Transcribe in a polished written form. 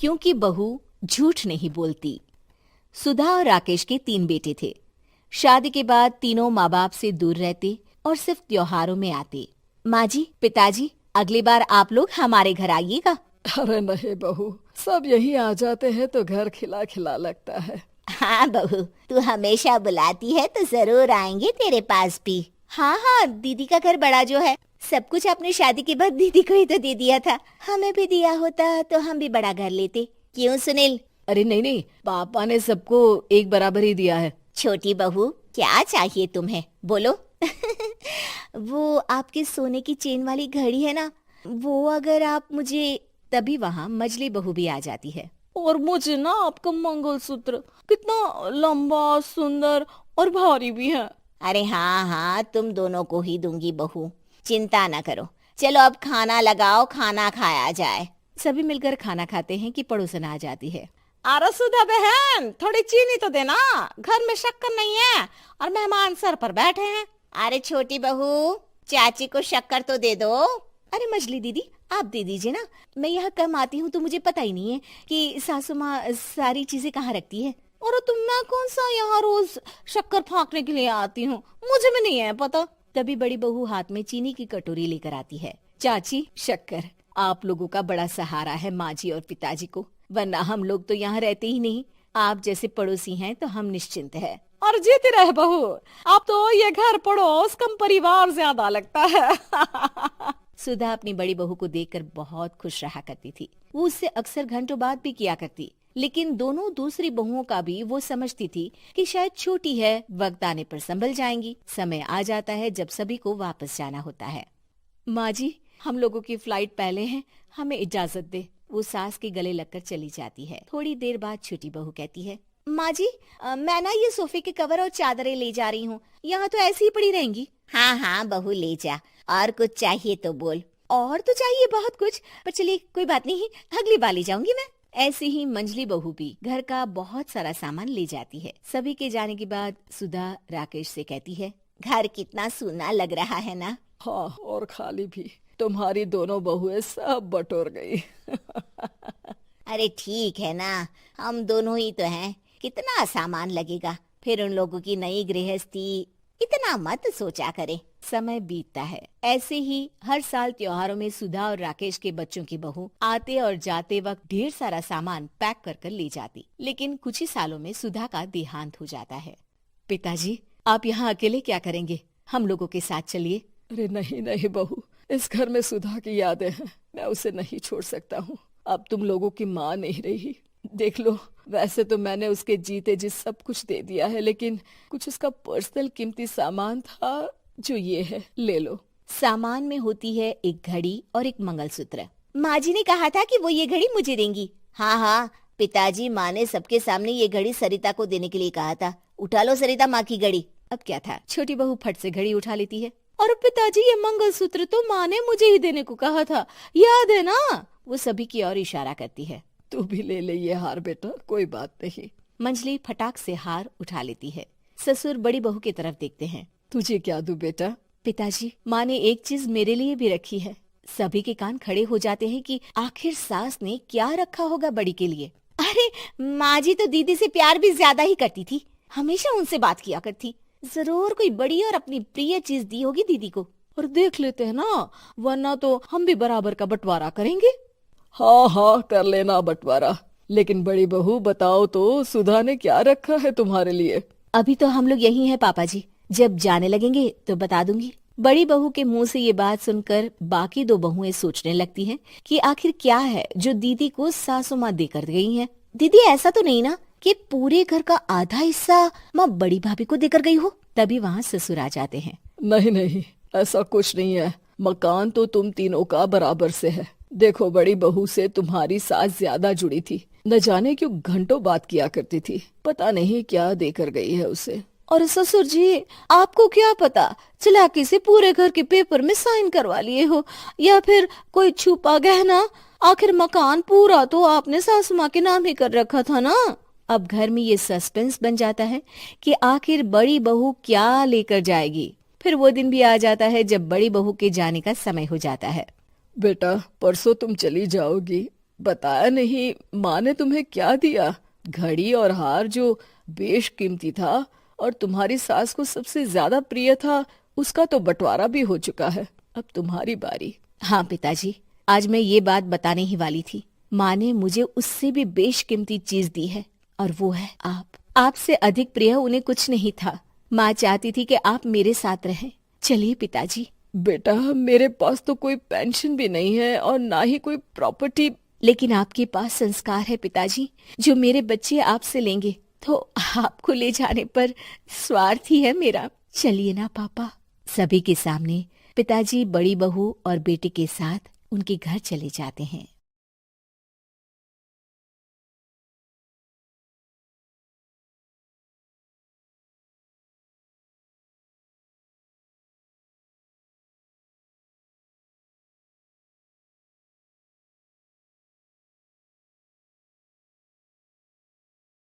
क्योंकि बहू झूठ नहीं बोलती। सुधा और राकेश के 3 बेटे थे। शादी के बाद तीनों माँ बाप से दूर रहते और सिर्फ त्योहारों में आते। माँ जी, पिताजी, अगली बार आप लोग हमारे घर आइएगा। अरे नहीं बहू, सब यही आ जाते हैं तो घर खिला खिला लगता है। हाँ बहू, तू हमेशा बुलाती है तो जरूर आएंगे तेरे पास भी। हाँ हाँ, दीदी का घर बड़ा जो है, सब कुछ आपने शादी के बाद दीदी को ही तो दे दिया था। हमें भी दिया होता तो हम भी बड़ा घर लेते। क्यों सुनील? अरे नहीं नहीं, पापा ने सबको एक बराबर ही दिया है। छोटी बहू, क्या चाहिए तुम्हें, बोलो। वो आपके सोने की चेन वाली घड़ी है ना, वो अगर आप मुझे। तभी वहाँ मजली बहू भी आ जाती है। और मुझे ना आपका मंगलसूत्र कितना लंबा, सुंदर और भारी भी है। अरे हाँ हाँ, तुम दोनों को ही दूंगी बहू, चिंता ना करो। चलो अब खाना लगाओ, खाना खाया जाए। सभी मिलकर खाना खाते हैं कि पड़ोसन आ जाती है। अरे सुधा बहन, थोड़ी चीनी तो देना, घर में शक्कर नहीं है और मेहमान सर पर बैठे हैं। अरे छोटी बहू, चाची को शक्कर तो दे दो। अरे मजली दीदी, आप दे दीजिए ना, मैं यहाँ कम आती हूँ तो मुझे पता ही नहीं है कि सासू माँ सारी चीजें कहाँ रखती है। और तुम, मैं कौन सा यहाँ रोज शक्कर फाँकने के लिए आती हूँ, मुझे भी नहीं है पता। तभी बड़ी बहू हाथ में चीनी की कटोरी लेकर आती है। चाची, शक्कर आप लोगों का बड़ा सहारा है माँ जी और पिताजी को, वरना हम लोग तो यहाँ रहते ही नहीं। आप जैसे पड़ोसी हैं तो हम निश्चिंत है। और जीती रहे बहू, अब तो ये घर पड़ोस कम परिवार ज्यादा लगता है। सुधा अपनी बड़ी बहू को देखकर बहुत खुश रहा करती थी। वो उससे अक्सर घंटों बात भी किया करती, लेकिन दोनों दूसरी बहुओं का भी वो समझती थी कि शायद छोटी है, वक्त आने पर संभल जाएंगी। समय आ जाता है जब सभी को वापस जाना होता है। माँ जी, हम लोगों की फ्लाइट पहले है, हमें इजाजत दे। वो सास के गले लगकर चली जाती है। थोड़ी देर बाद छोटी बहू कहती है, माँ जी, मैं ना ये सोफे के कवर और चादरें ले जा रही हूँ, यहाँ तो ऐसी ही पड़ी रहेंगी। हाँ हाँ बहू, ले जा, और कुछ चाहिए तो बोल। और तो चाहिए बहुत कुछ, पर चलिए कोई बात नहीं, अगली बार ले जाऊंगी मैं। ऐसे ही मंजली बहू भी घर का बहुत सारा सामान ले जाती है। सभी के जाने के बाद सुधा राकेश से कहती है, घर कितना सूना लग रहा है ना। हाँ, और खाली भी। तुम्हारी दोनों बहुएं सब बटोर गई। अरे ठीक है ना, हम दोनों ही तो हैं, कितना सामान लगेगा, फिर उन लोगों की नई गृहस्थी, इतना मत सोचा करे। समय बीतता है। ऐसे ही हर साल त्योहारों में सुधा और राकेश के बच्चों की बहू आते और जाते वक्त ढेर सारा सामान पैक कर कर ले जाती। लेकिन कुछ ही सालों में सुधा का देहांत हो जाता है। पिताजी, आप यहाँ अकेले क्या करेंगे? हम लोगों के साथ चलिए। अरे नहीं नहीं बहू, इस घर में सुधा की यादें हैं, मैं उसे नहीं छोड़ सकता हूँ। अब तुम लोगों की माँ नहीं रही। देख लो, वैसे तो मैंने उसके जीते जी सब कुछ दे दिया है, लेकिन कुछ उसका पर्सनल कीमती सामान था जो ये है, ले लो। सामान में होती है एक घड़ी और एक मंगलसूत्र। माँ जी ने कहा था कि वो ये घड़ी मुझे देंगी। हाँ हाँ, पिताजी, माँ ने सबके सामने ये घड़ी सरिता को देने के लिए कहा था। उठा लो सरिता माँ की घड़ी। अब क्या था, छोटी बहू फट से घड़ी उठा लेती है। और पिताजी, ये मंगलसूत्र तो माँ ने मुझे ही देने को कहा था, याद है ना? वो सभी की ओर इशारा करती है। तू भी ले ले ये हार बेटा, कोई बात नहीं। मंजली फटाक से हार उठा लेती है। ससुर बड़ी बहू की तरफ देखते हैं। तुझे क्या दूं बेटा? पिताजी, माँ ने एक चीज मेरे लिए भी रखी है। सभी के कान खड़े हो जाते हैं कि आखिर सास ने क्या रखा होगा बड़ी के लिए। अरे माँ जी तो दीदी से प्यार भी ज्यादा ही करती थी, हमेशा उनसे बात किया करती। जरूर कोई बड़ी और अपनी प्रिय चीज दी होगी दीदी को। और देख लेते हैं ना, वरना तो हम भी बराबर का बंटवारा करेंगे। हाँ हाँ, कर लेना बंटवारा। लेकिन बड़ी बहू, बताओ तो, सुधा ने क्या रखा है तुम्हारे लिए? अभी तो हम लोग यही हैं पापा जी, जब जाने लगेंगे तो बता दूंगी। बड़ी बहू के मुंह से ये बात सुनकर बाकी दो बहुएं सोचने लगती हैं कि आखिर क्या है जो दीदी को सासू माँ देकर गई हैं। दीदी, ऐसा तो नहीं ना कि पूरे घर का आधा हिस्सा माँ बड़ी भाभी को देकर गई हो? तभी वहाँ ससुर आ जाते हैं। नहीं नहीं, ऐसा कुछ नहीं है। मकान तो तुम तीनों का बराबर से है। देखो, बड़ी बहू से तुम्हारी सास ज्यादा जुड़ी थी, न जाने क्यों घंटों बात किया करती थी। पता नहीं क्या देकर गई है उसे। और ससुर जी, आपको क्या पता, चालाकी से पूरे घर के पेपर में साइन करवा लिए हो, या फिर कोई छुपा गहना। आखिर मकान पूरा तो आपने सासू माँ के नाम ही कर रखा था ना। अब घर में ये सस्पेंस बन जाता है कि आखिर बड़ी बहू क्या लेकर जाएगी। फिर वो दिन भी आ जाता है जब बड़ी बहू के जाने का समय हो जाता है। बेटा, परसों तुम चली जाओगी, बताया नहीं, माँ ने तुम्हें क्या दिया? घड़ी और हार जो बेशकीमती था और तुम्हारी सास को सबसे ज्यादा प्रिय था, उसका तो बंटवारा भी हो चुका है। अब तुम्हारी बारी। हाँ पिताजी, आज मैं ये बात बताने ही वाली थी। माँ ने मुझे उससे भी बेशकीमती चीज दी है और वो है आप। आपसे अधिक प्रिय उन्हें कुछ नहीं था। माँ चाहती थी कि आप मेरे साथ रहें। चलिए पिताजी। बेटा, मेरे पास तो कोई पेंशन भी नहीं है और ना ही कोई प्रॉपर्टी। लेकिन आपके पास संस्कार है पिताजी, जो मेरे बच्चे आपसे लेंगे, तो आपको ले जाने पर स्वार्थ ही है मेरा। चलिए ना पापा। सभी के सामने पिताजी बड़ी बहू और बेटे के साथ उनके घर चले जाते हैं।